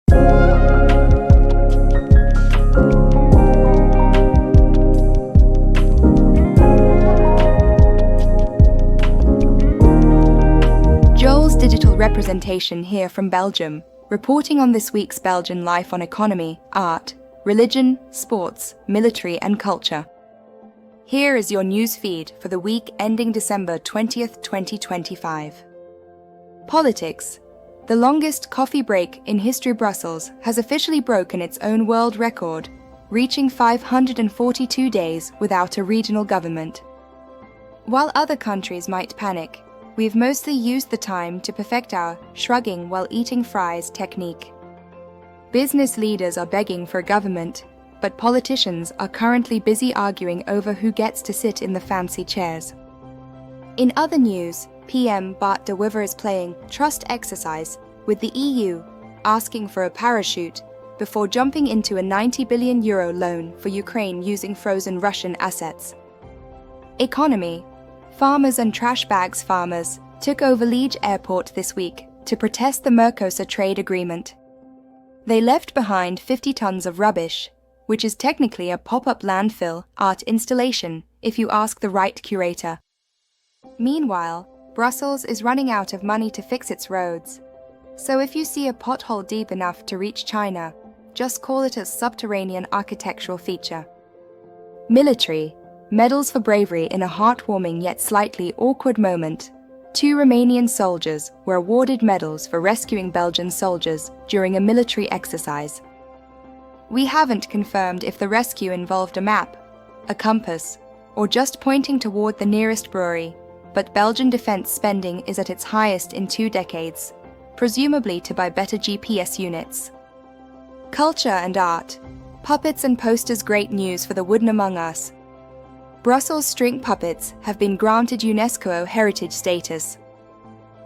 Joel's digital representation here from Belgium, reporting on this week's Belgian life on economy, art, religion, sports, military and culture. Here is your news feed for the week ending December 20th, 2025. Politics. The longest coffee break in history. Brussels has officially broken its own world record, reaching 542 days without a regional government. While other countries might panic, we've mostly used the time to perfect our shrugging while eating fries technique. Business leaders are begging for a government, but politicians are currently busy arguing over who gets to sit in the fancy chairs. In other news, PM Bart de Wever is playing trust exercise with the EU, asking for a parachute before jumping into a €90 billion loan for Ukraine using frozen Russian assets. Economy. Farmers and trash bags farmers took over Liege Airport this week to protest the Mercosur trade agreement. They left behind 50 tons of rubbish, which is technically a pop-up landfill art installation if you ask the right curator. Meanwhile, Brussels is running out of money to fix its roads. So if you see a pothole deep enough to reach China, just call it a subterranean architectural feature. Military. Medals for bravery in a heartwarming yet slightly awkward moment. 2 Romanian soldiers were awarded medals for rescuing Belgian soldiers during a military exercise. We haven't confirmed if the rescue involved a map, a compass, or just pointing toward the nearest brewery, but Belgian defense spending is at its highest in 2 decades, presumably to buy better GPS units. Culture and art. Puppets and posters. Great news for the wooden among us. Brussels string puppets have been granted UNESCO heritage status.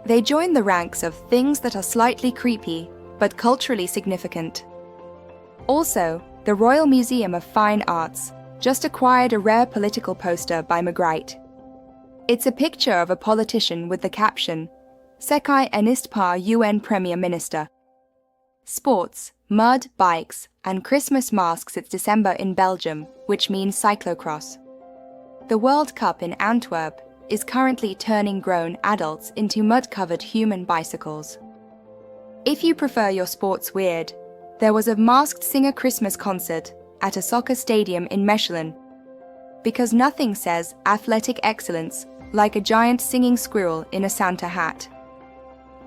They join the ranks of things that are slightly creepy, but culturally significant. Also, the Royal Museum of Fine Arts just acquired a rare political poster by Magritte. It's a picture of a politician with the caption, Sekai Enist Par UN Premier Minister. Sports, mud, bikes, and Christmas masks. It's December in Belgium, which means cyclocross. The World Cup in Antwerp is currently turning grown adults into mud-covered human bicycles. If you prefer your sports weird, there was a masked singer Christmas concert at a soccer stadium in Mechelen. Because nothing says athletic excellence like a giant singing squirrel in a Santa hat.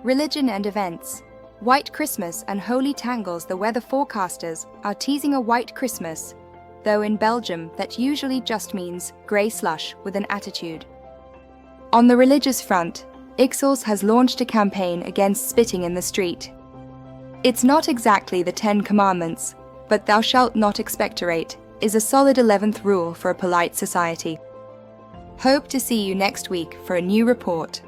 Religion and events. White Christmas and holy tangles. The weather forecasters are teasing a white Christmas, though in Belgium that usually just means grey slush with an attitude. On the religious front, Ixels has launched a campaign against spitting in the street. It's not exactly the 10 Commandments, but thou shalt not expectorate is a solid 11th rule for a polite society. Hope to see you next week for a new report.